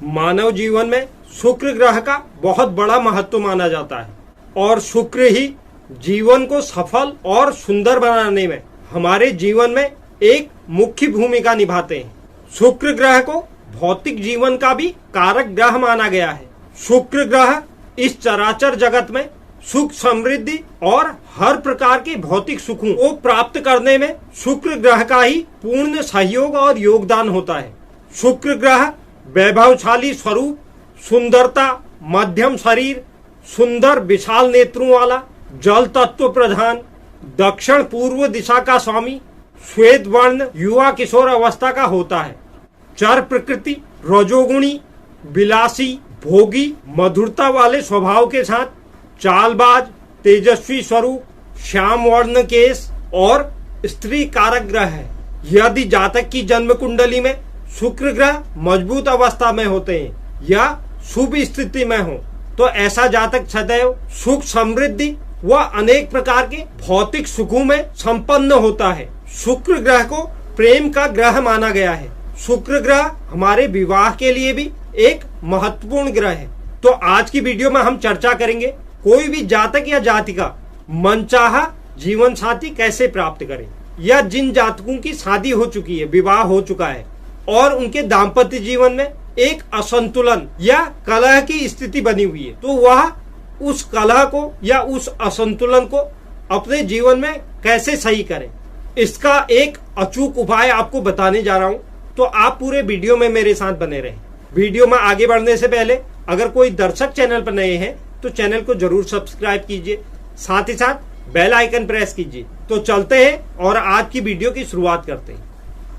मानव जीवन में शुक्र ग्रह का बहुत बड़ा महत्व माना जाता है और शुक्र ही जीवन को सफल और सुंदर बनाने में हमारे जीवन में एक मुख्य भूमिका निभाते हैं। शुक्र ग्रह को भौतिक जीवन का भी कारक ग्रह माना गया है। शुक्र ग्रह इस चराचर जगत में सुख समृद्धि और हर प्रकार के भौतिक सुखों को प्राप्त करने में शुक्र ग्रह का ही पूर्ण सहयोग और योगदान होता है। शुक्र ग्रह वैभवशाली स्वरूप, सुंदरता, मध्यम शरीर, सुंदर विशाल नेत्रों वाला, जल तत्व प्रधान, दक्षिण पूर्व दिशा का स्वामी, श्वेत वर्ण, युवा किशोर अवस्था का होता है। चर प्रकृति, रजोगुणी, विलासी, भोगी, मधुरता वाले स्वभाव के साथ, चालबाज, तेजस्वी स्वरूप, श्याम वर्ण केश और स्त्री कारक ग्रह है। यदि जातक की जन्म कुंडली में शुक्र ग्रह मजबूत अवस्था में होते हैं या शुभ स्थिति में हो तो ऐसा जातक सदैव सुख समृद्धि व अनेक प्रकार के भौतिक सुखों में संपन्न होता है। शुक्र ग्रह को प्रेम का ग्रह माना गया है। शुक्र ग्रह हमारे विवाह के लिए भी एक महत्वपूर्ण ग्रह है। तो आज की वीडियो में हम चर्चा करेंगे कोई भी जातक या जातिका मनचाहा जीवन साथी कैसे प्राप्त करे, या जिन जातकों की शादी हो चुकी है, विवाह हो चुका है और उनके दाम्पत्य जीवन में एक असंतुलन या कलह की स्थिति बनी हुई है, तो वह उस कलह को या उस असंतुलन को अपने जीवन में कैसे सही करें, इसका एक अचूक उपाय आपको बताने जा रहा हूं। तो आप पूरे वीडियो में मेरे साथ बने रहें। वीडियो में आगे बढ़ने से पहले अगर कोई दर्शक चैनल पर नए हैं तो चैनल को जरूर सब्सक्राइब कीजिए, साथ ही साथ बेल आइकन प्रेस कीजिए। तो चलते हैं और आज की वीडियो की शुरुआत करते हैं।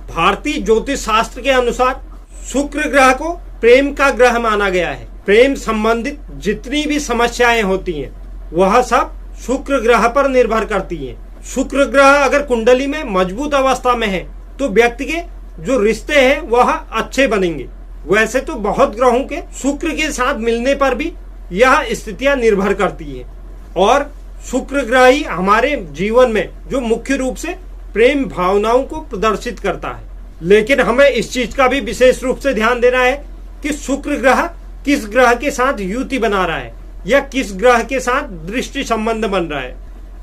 भारतीय ज्योतिष शास्त्र के अनुसार शुक्र ग्रह को प्रेम का ग्रह माना गया है। प्रेम संबंधित जितनी भी समस्याएं होती हैं वह सब शुक्र ग्रह पर निर्भर करती हैं। शुक्र ग्रह अगर कुंडली में मजबूत अवस्था में है तो व्यक्ति के जो रिश्ते हैं वह अच्छे बनेंगे। वैसे तो बहुत ग्रहों के शुक्र के साथ मिलने पर भी यह स्थितियां निर्भर करती हैं और शुक्र ग्रह ही हमारे जीवन में जो मुख्य रूप से प्रेम भावनाओं को प्रदर्शित करता है। लेकिन हमें इस चीज का भी विशेष रूप से ध्यान देना है कि शुक्र ग्रह किस ग्रह के साथ युति बना रहा है या किस ग्रह के साथ दृष्टि संबंध बन रहा है,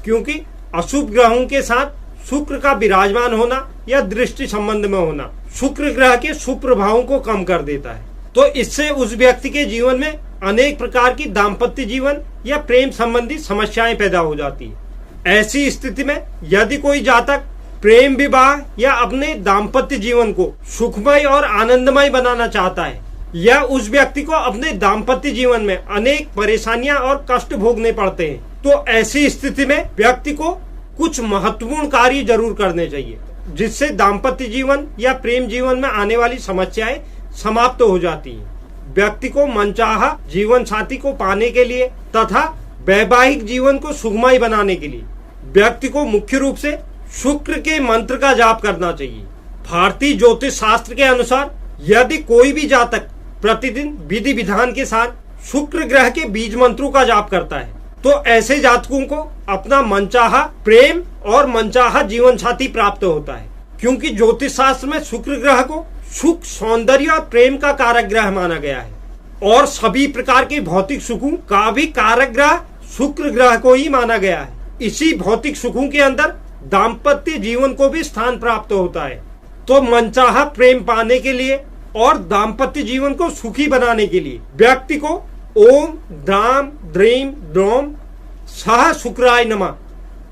क्योंकि अशुभ ग्रहों के साथ शुक्र का विराजमान होना या दृष्टि संबंध में होना शुक्र ग्रह के शुभ प्रभावों को कम कर देता है। तो इससे उस व्यक्ति के जीवन में अनेक प्रकार की दाम्पत्य जीवन या प्रेम संबंधी समस्याएं पैदा हो जाती है। ऐसी स्थिति में यदि कोई जातक प्रेम विवाह या अपने दाम्पत्य जीवन को सुखमय और आनंदमय बनाना चाहता है या उस व्यक्ति को अपने दाम्पत्य जीवन में अनेक परेशानियां और कष्ट भोगने पड़ते हैं, तो ऐसी स्थिति में व्यक्ति को कुछ महत्वपूर्ण कार्य जरूर करने चाहिए जिससे दाम्पत्य जीवन या प्रेम जीवन में आने वाली समस्याएं समाप्त हो जाती हैं। व्यक्ति को मनचाहा जीवन साथी को पाने के लिए तथा वैवाहिक जीवन को सुखमय बनाने के लिए व्यक्ति को मुख्य रूप से शुक्र के मंत्र का जाप करना चाहिए। भारतीय ज्योतिष शास्त्र के अनुसार यदि कोई भी जातक प्रतिदिन विधि विधान के साथ शुक्र ग्रह के बीज मंत्रों का जाप करता है तो ऐसे जातकों को अपना मनचाहा प्रेम और मनचाहा जीवन साथी प्राप्त होता है, क्योंकि ज्योतिष शास्त्र में शुक्र ग्रह को सुख, सौंदर्य और प्रेम का कारक ग्रह माना गया है और सभी प्रकार के भौतिक सुखों का भी कारक ग्रह शुक्र ग्रह को ही माना गया है। इसी भौतिक सुखों के अंदर दाम्पत्य जीवन को भी स्थान प्राप्त होता है। तो मनचाहा प्रेम पाने के लिए और दाम्पत्य जीवन को सुखी बनाने के लिए व्यक्ति को ओम द्राम द्रीम द्रोम सह शुक्राय नमः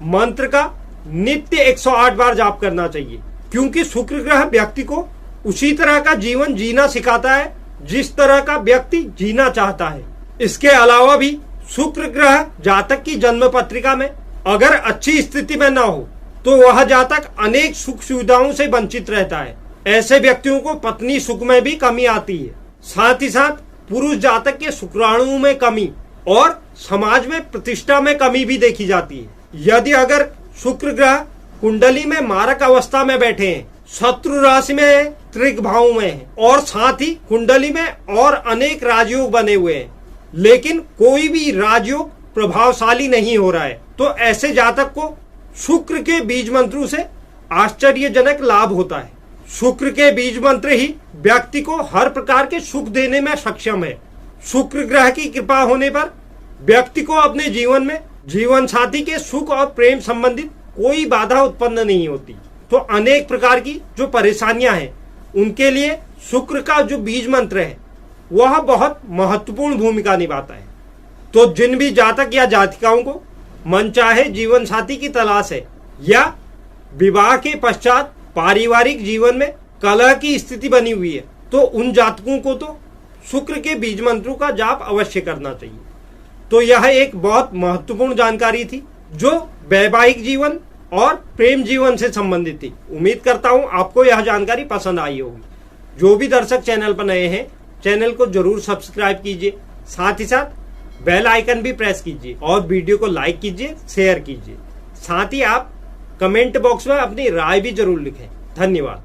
मंत्र का नित्य 108 बार जाप करना चाहिए, क्योंकि शुक्र ग्रह व्यक्ति को उसी तरह का जीवन जीना सिखाता है जिस तरह का व्यक्ति जीना चाहता है। इसके अलावा भी शुक्र ग्रह जातक की जन्म पत्रिका में अगर अच्छी स्थिति में न हो तो वह जातक अनेक सुख सुविधाओं से वंचित रहता है। ऐसे व्यक्तियों को पत्नी सुख में भी कमी आती है। साथ ही साथ पुरुष जातक के शुक्राणुओं में कमी और समाज में प्रतिष्ठा में कमी भी देखी जाती है। यदि अगर शुक्र ग्रह कुंडली में मारक अवस्था में बैठे हैं, शत्रु राशि में है, त्रिक भाव में है और साथ ही कुंडली में और अनेक राजयोग बने हुए हैं, लेकिन कोई भी राजयोग प्रभावशाली नहीं हो रहा है, तो ऐसे जातक को शुक्र के बीज मंत्रों से आश्चर्यजनक लाभ होता है। शुक्र के बीज मंत्र ही व्यक्ति को हर प्रकार के सुख देने में सक्षम है। शुक्र ग्रह की कृपा होने पर व्यक्ति को अपने जीवन में जीवन साथी के सुख और प्रेम संबंधित कोई बाधा उत्पन्न नहीं होती। तो अनेक प्रकार की जो परेशानियां हैं उनके लिए शुक्र का जो बीज मंत्र है वह बहुत महत्वपूर्ण भूमिका निभाता है। तो जिन भी जातक या जातिकाओं को मनचाहे जीवन साथी की तलाश है या विवाह के पश्चात पारिवारिक जीवन में कलह की स्थिति बनी हुई है, तो उन जातकों को तो शुक्र के बीज मंत्रों का जाप अवश्य करना चाहिए। तो यह एक बहुत महत्वपूर्ण जानकारी थी जो वैवाहिक जीवन और प्रेम जीवन से संबंधित थी। उम्मीद करता हूं आपको यह जानकारी पसंद आई होगी। जो भी दर्शक चैनल पर नए हैं, चैनल को जरूर सब्सक्राइब कीजिए, साथ ही साथ बेल आइकन भी प्रेस कीजिए और वीडियो को लाइक कीजिए, शेयर कीजिए। साथ ही आप कमेंट बॉक्स में अपनी राय भी जरूर लिखें। धन्यवाद।